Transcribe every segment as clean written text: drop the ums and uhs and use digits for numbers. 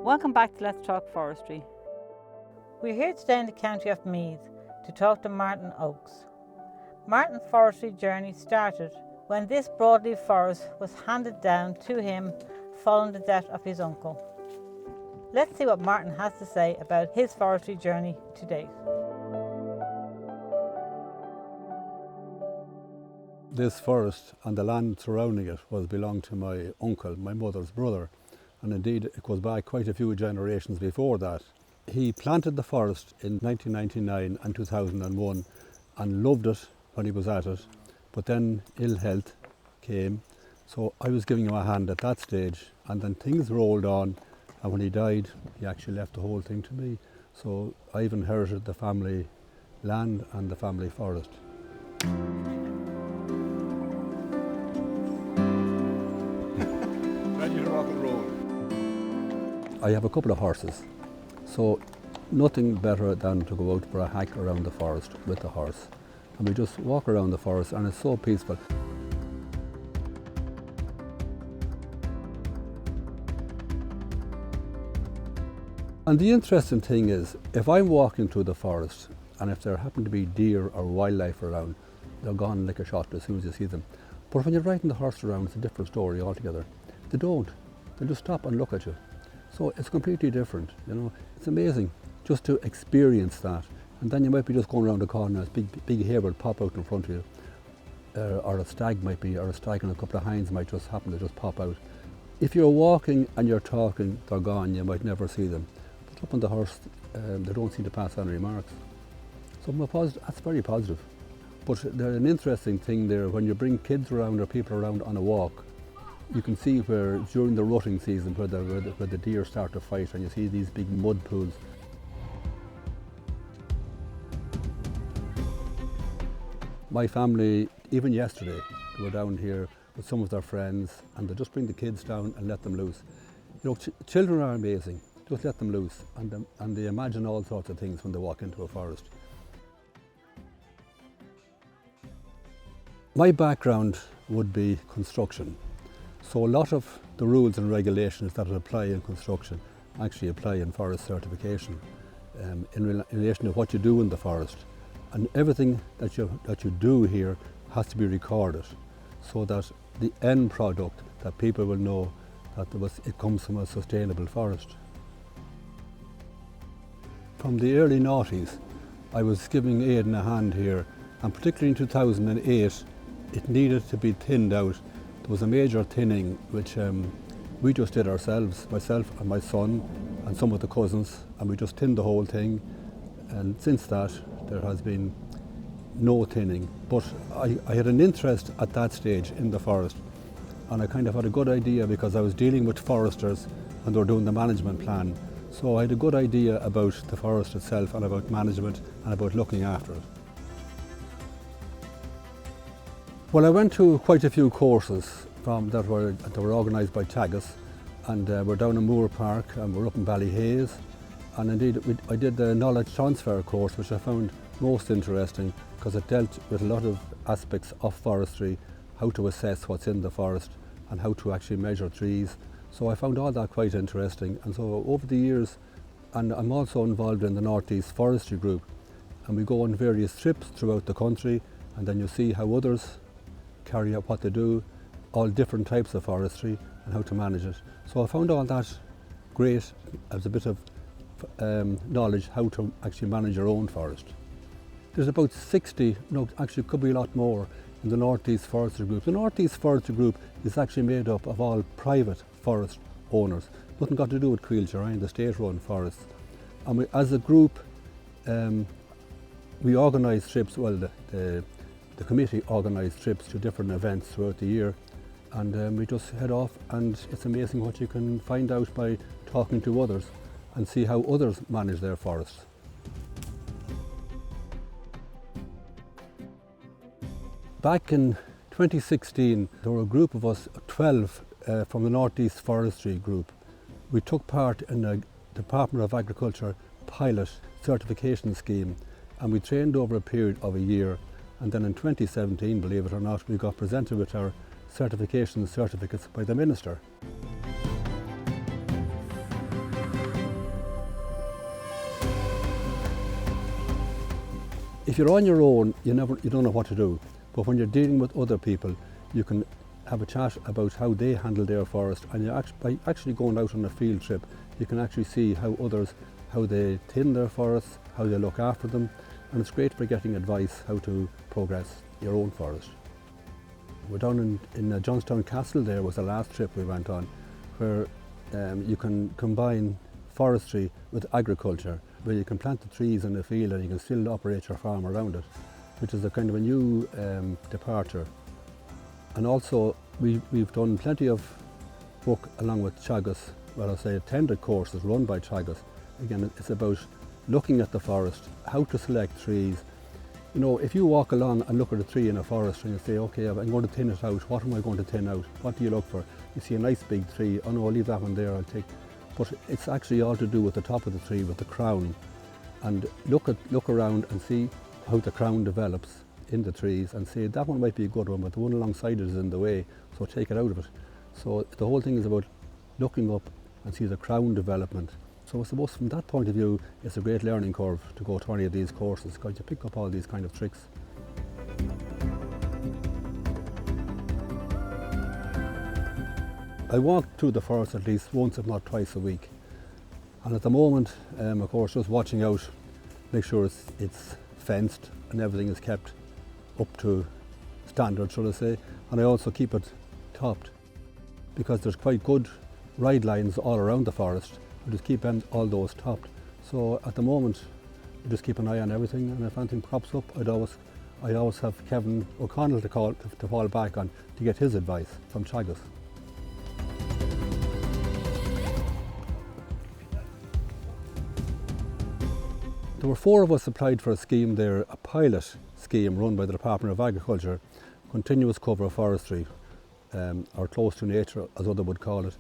Welcome back to Let's Talk Forestry. We're here today in the county of Meath to talk to Martin Oakes. Martin's forestry journey started when this broadleaf forest was handed down to him following the death of his uncle. Let's see what Martin has to say about his forestry journey to date. This forest and the land surrounding it belonged to my uncle, my mother's brother, and indeed it goes back quite a few generations before that. He planted the forest in 1999 and 2001 and loved it when he was at it, but then ill health came, so I was giving him a hand at that stage, and then things rolled on, and when he died he actually left the whole thing to me. So I've inherited the family land and the family forest. Ready to rock and roll. I have a couple of horses, so nothing better than to go out for a hike around the forest with the horse. And we just walk around the forest and it's so peaceful. And the interesting thing is, if I'm walking through the forest and if there happen to be deer or wildlife around, they're gone like a shot as soon as you see them. But when you're riding the horse around, it's a different story altogether. They don't. They'll just stop and look at you. So it's completely different, you know. It's amazing just to experience that. And then you might be just going around the corner, and a big hare will pop out in front of you. Or a stag might be, or a stag and a couple of hinds might just happen to just pop out. If you're walking and you're talking, they're gone, you might never see them. But up on the horse, they don't seem to pass on remarks. So that's very positive. But there's an interesting thing there, when you bring kids around or people around on a walk, you can see where during the rutting season where the deer start to fight, and you see these big mud pools. My family, even yesterday, they were down here with some of their friends, and they just bring the kids down and let them loose. You know, children are amazing. Just let them loose, and they imagine all sorts of things when they walk into a forest. My background would be construction. So a lot of the rules and regulations that apply in construction actually apply in forest certification in relation to what you do in the forest. And everything that you do here has to be recorded so that the end product, that people will know that it comes from a sustainable forest. From the early noughties, I was giving Aidan a hand here, and particularly in 2008, it needed to be thinned out. There was a major thinning which we just did ourselves, myself and my son and some of the cousins, and we just thinned the whole thing. And since that, there has been no thinning. But I had an interest at that stage in the forest, and I kind of had a good idea because I was dealing with foresters and they were doing the management plan. So I had a good idea about the forest itself and about management and about looking after it. Well, I went to quite a few courses that were organised by Teagasc, and we're down in Moore Park and we're up in Ballyhaise. And indeed I did the knowledge transfer course, which I found most interesting because it dealt with a lot of aspects of forestry, how to assess what's in the forest and how to actually measure trees. So I found all that quite interesting, and so over the years, and I'm also involved in the North East Forestry Group, and we go on various trips throughout the country, and then you see how others carry out what they do, all different types of forestry and how to manage it. So I found all that great as a bit of knowledge how to actually manage your own forest. There's about 60, no, actually it could be a lot more, in the North East Forestry Group. The North East Forestry Group is actually made up of all private forest owners. Nothing got to do with Quilter, the state-run forests. And we, as a group, we organise trips, well, the committee organised trips to different events throughout the year, and we just head off, and it's amazing what you can find out by talking to others and see how others manage their forests. Back in 2016, there were a group of us, 12 from the North East Forestry Group. We took part in a Department of Agriculture pilot certification scheme, and we trained over a period of a year. And then in 2017, believe it or not, we got presented with our certificates by the Minister. if you're on your own, you don't know what to do. But when you're dealing with other people, you can have a chat about how they handle their forest, and by actually going out on a field trip, you can actually see how they tend their forests, how they look after them, and it's great for getting advice how to progress your own forest. We're down in Johnstown Castle. There was the last trip we went on, where you can combine forestry with agriculture, where you can plant the trees in the field and you can still operate your farm around it, which is a kind of a new departure. And also we've done plenty of work along with Teagasc, well, I say attended courses run by Teagasc. Again, it's about looking at the forest, how to select trees. You know, if you walk along and look at a tree in a forest and you say, okay, I'm going to thin it out, what am I going to thin out? What do you look for? You see a nice big tree, oh no, I'll leave that one there, I'll take. But it's actually all to do with the top of the tree, with the crown. And look around and see how the crown develops in the trees and say, that one might be a good one, but the one alongside it is in the way, so take it out of it. So the whole thing is about looking up and see the crown development. So I suppose from that point of view, it's a great learning curve to go to any of these courses, because you pick up all these kind of tricks. I walk through the forest at least once, if not twice a week. And at the moment, of course, just watching out, make sure it's fenced and everything is kept up to standard, should I say. And I also keep it topped, because there's quite good ride lines all around the forest. I just keep all those topped. So at the moment, I just keep an eye on everything, and if anything pops up, I always have Kevin O'Connell to fall back on to get his advice from Teagasc. There were 4 of us applied for a scheme there, a pilot scheme run by the Department of Agriculture, continuous cover of forestry, or close to nature, as others would call it.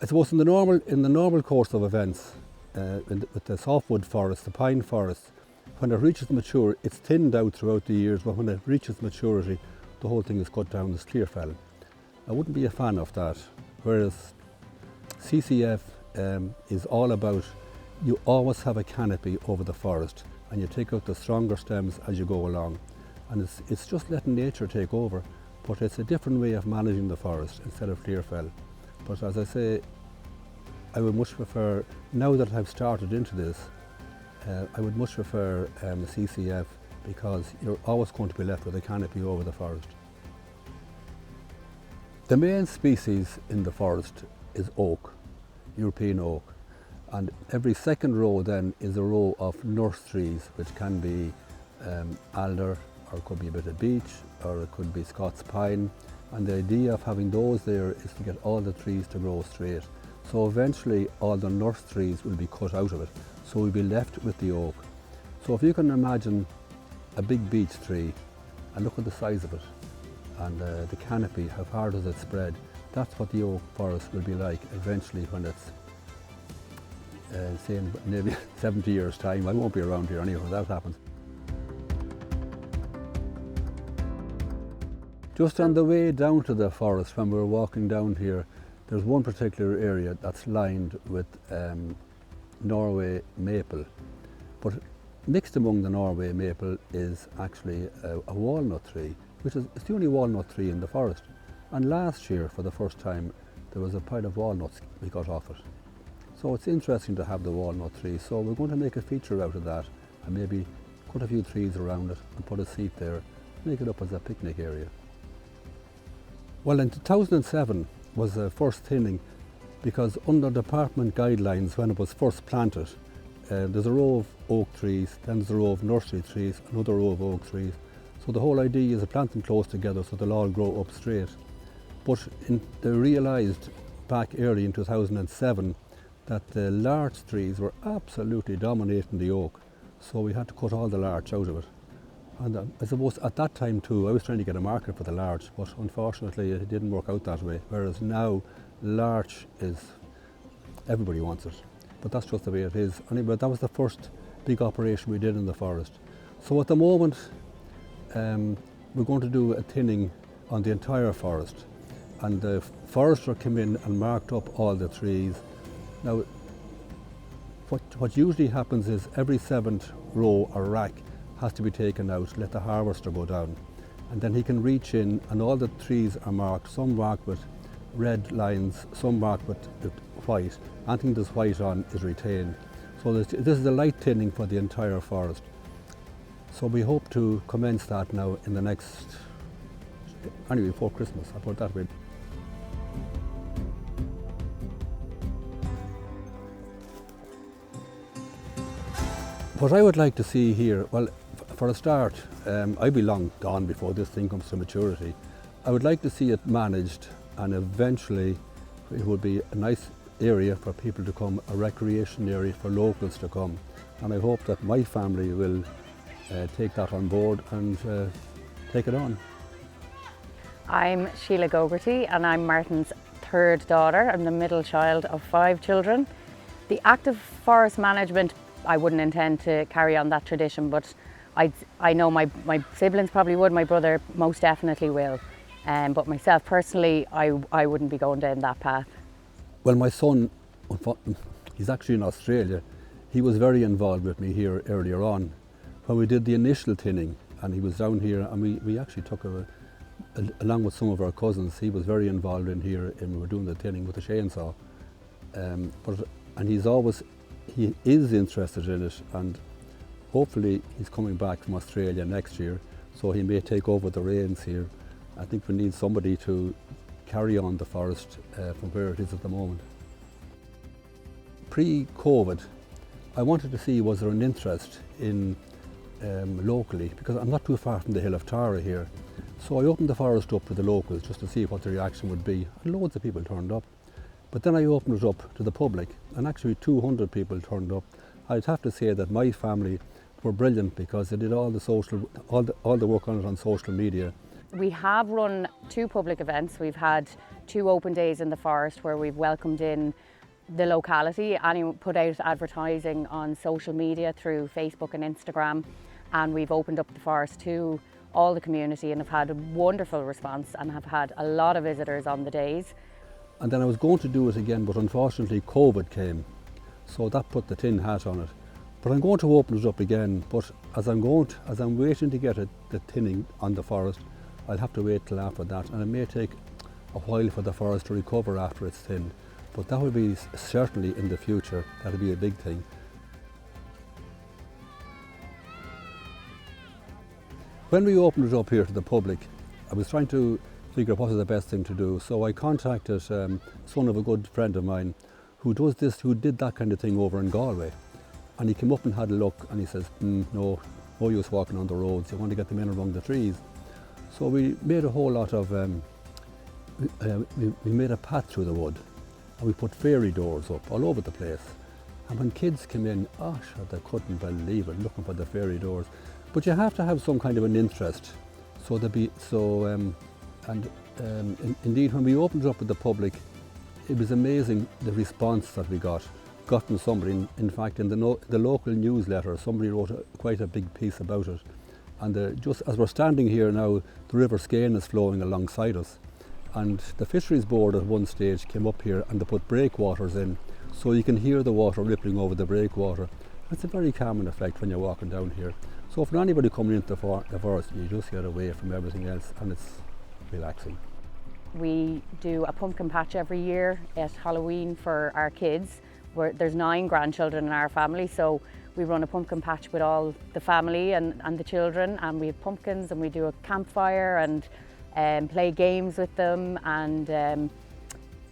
I suppose in the normal course of events, with the softwood forest, the pine forest, when it reaches mature, it's thinned out throughout the years, but when it reaches maturity, the whole thing is cut down as clear fell. I wouldn't be a fan of that, whereas CCF is all about, you always have a canopy over the forest and you take out the stronger stems as you go along. And it's just letting nature take over, but it's a different way of managing the forest instead of clear fell. But as I say, I would much prefer, now that I've started into this, I would much prefer CCF, because you're always going to be left with a canopy over the forest. The main species in the forest is oak, European oak. And every second row then is a row of nurse trees, which can be alder, or it could be a bit of beech, or it could be Scots pine. And the idea of having those there is to get all the trees to grow straight. So eventually all the nurse trees will be cut out of it, so we'll be left with the oak. So if you can imagine a big beech tree and look at the size of it and the canopy, how far does it spread, that's what the oak forest will be like eventually when it's say in maybe 70 years time. I won't be around here anyway when that happens. Just on the way down to the forest, when we were walking down here, there's one particular area that's lined with Norway maple. But mixed among the Norway maple is actually a walnut tree, which is it's the only walnut tree in the forest. And last year, for the first time, there was a pile of walnuts we got off it. So it's interesting to have the walnut tree. So we're going to make a feature out of that and maybe cut a few trees around it and put a seat there, make it up as a picnic area. Well, in 2007 was the first thinning, because under department guidelines when it was first planted, there's a row of oak trees, then there's a row of nursery trees, another row of oak trees. So the whole idea is to plant them close together so they'll all grow up straight. But they realised back early in 2007 that the larch trees were absolutely dominating the oak, so we had to cut all the larch out of it. And I suppose at that time too, I was trying to get a market for the larch, but unfortunately it didn't work out that way, whereas now larch is, everybody wants it, but that's just the way it is. Anyway, that was the first big operation we did in the forest. So at the moment, we're going to do a thinning on the entire forest, and the forester came in and marked up all the trees. Now, what usually happens is every 7th row or rack has to be taken out, let the harvester go down. And then he can reach in, and all the trees are marked, some marked with red lines, some marked with white. Anything that's white on is retained. So this is a light tinning for the entire forest. So we hope to commence that now in the next, anyway, before Christmas, I put it that way. What I would like to see here, well, for a start, I'd be long gone before this thing comes to maturity. I would like to see it managed, and eventually it would be a nice area for people to come, a recreation area for locals to come. And I hope that my family will take that on board and take it on. I'm Sheila Gogarty and I'm Martin's third daughter. I'm the middle child of 5 children. The active forest management, I wouldn't intend to carry on that tradition, but I know my siblings probably would, my brother most definitely will. But myself personally, I wouldn't be going down that path. Well, my son, he's actually in Australia. He was very involved with me here earlier on when we did the initial tinning, and he was down here, and we actually took along with some of our cousins. He was very involved in here, and we were doing the tinning with the chainsaw. And he is interested in it, and hopefully he's coming back from Australia next year, so he may take over the reins here. I think we need somebody to carry on the forest from where it is at the moment. Pre-COVID, I wanted to see was there an interest in locally, because I'm not too far from the Hill of Tara here. So I opened the forest up to the locals just to see what the reaction would be, and loads of people turned up. But then I opened it up to the public, and actually 200 people turned up. I'd have to say that my family were brilliant, because they did all the work on it on social media. We have run 2 public events. We've had 2 open days in the forest where we've welcomed in the locality and put out advertising on social media through Facebook and Instagram, and we've opened up the forest to all the community and have had a wonderful response and have had a lot of visitors on the days. And then I was going to do it again, but unfortunately COVID came, so that put the tin hat on it. But I'm going to open it up again, but as I'm waiting to get the tinning on the forest, I'll have to wait till after that, and it may take a while for the forest to recover after it's thinned. But that will be certainly in the future, that'll be a big thing. When we opened it up here to the public, I was trying to figure out what was the best thing to do. So I contacted son of a good friend of mine who did that kind of thing over in Galway. And he came up and had a look, and he says, no use walking on the roads, you want to get them in among the trees. So we made a whole lot of, we made a path through the wood, and we put fairy doors up all over the place. And when kids came in, they couldn't believe it, looking for the fairy doors. But you have to have some kind of an interest. Indeed, when we opened it up with the public, it was amazing the response that we got from somebody. In fact, in the local newsletter, somebody wrote quite a big piece about it. And just as we're standing here now, the River Skane is flowing alongside us. And the Fisheries Board at one stage came up here and they put breakwaters in, so you can hear the water rippling over the breakwater. It's a very calming effect when you're walking down here. So for anybody coming into the forest, you just get away from everything else, and it's relaxing. We do a pumpkin patch every year at Halloween for our kids. There's 9 grandchildren in our family, so we run a pumpkin patch with all the family and the children, and we have pumpkins, and we do a campfire and play games with them, and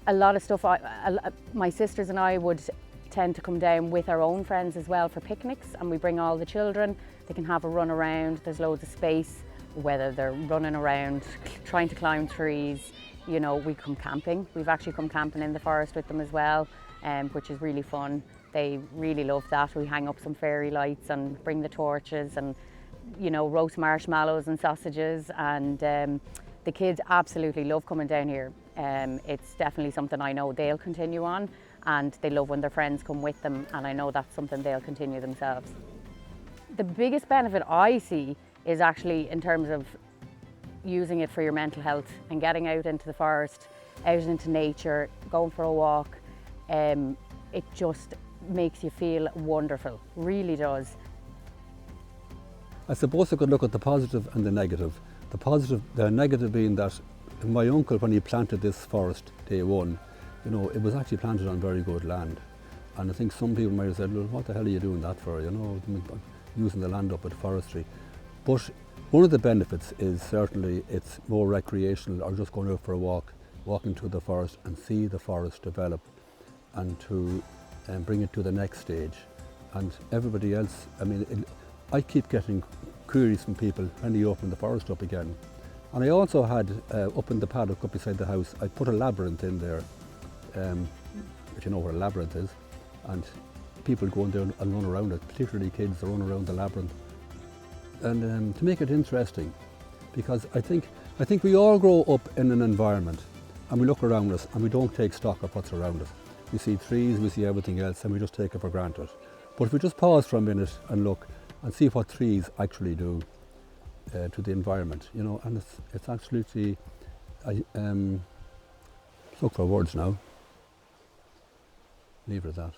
a lot of stuff. My sisters and I would tend to come down with our own friends as well for picnics, and we bring all the children. They can have a run around, there's loads of space, whether they're running around, trying to climb trees, you know, we come camping. We've actually come camping in the forest with them as well, which is really fun. They really love that. We hang up some fairy lights and bring the torches and, you know, roast marshmallows and sausages, and the kids absolutely love coming down here. It's definitely something I know they'll continue on, and they love when their friends come with them, and I know that's something they'll continue themselves. The biggest benefit I see is actually in terms of using it for your mental health and getting out into the forest, out into nature, going for a walk. It just makes you feel wonderful, really does. I suppose I could look at the positive and the negative. The negative being that my uncle, when he planted this forest day one, you know, it was actually planted on very good land. And I think some people might have said, well, what the hell are you doing that for, you know, using the land up at forestry. But one of the benefits is certainly it's more recreational, or just going out for a walk into the forest and see the forest develop, and to bring it to the next stage. And everybody else, I mean, I keep getting queries from people when you open the forest up again. And I also had, up in the paddock up beside the house, I put a labyrinth in there, if you know what a labyrinth is, and people go in there and run around it, particularly kids that run around the labyrinth. And to make it interesting, because I think we all grow up in an environment and we look around us and we don't take stock of what's around us. We see trees, we see everything else, and we just take it for granted. But if we just pause for a minute and look and see what trees actually do to the environment, you know, and it's absolutely, look for words now. Leave it at that.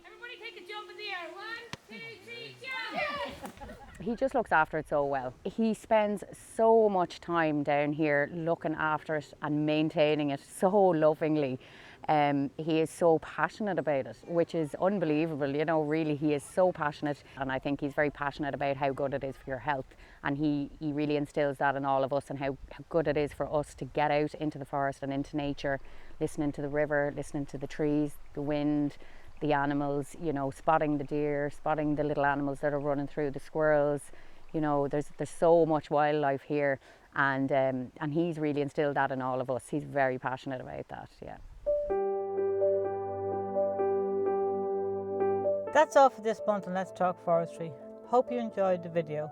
Everybody take a jump in the air. 1, 2, 3, jump! He just looks after it so well. He spends so much time down here looking after it and maintaining it so lovingly. He is so passionate about it, which is unbelievable. You know, really, he is so passionate, and I think he's very passionate about how good it is for your health. And he really instills that in all of us, and how good it is for us to get out into the forest and into nature, listening to the river, listening to the trees, the wind, the animals, you know, spotting the deer, spotting the little animals that are running through, the squirrels. You know, there's so much wildlife here, and he's really instilled that in all of us. He's very passionate about that, yeah. That's all for this month on Let's Talk Forestry. Hope you enjoyed the video.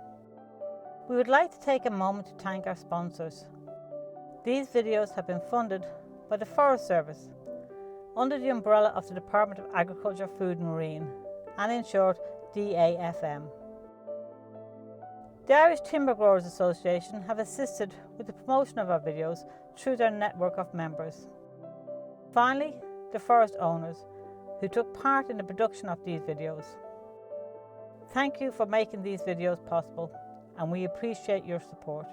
We would like to take a moment to thank our sponsors. These videos have been funded by the Forest Service under the umbrella of the Department of Agriculture, Food and Marine, and in short, DAFM. The Irish Timber Growers Association have assisted with the promotion of our videos through their network of members. Finally, the forest owners who took part in the production of these videos. Thank you for making these videos possible, and we appreciate your support.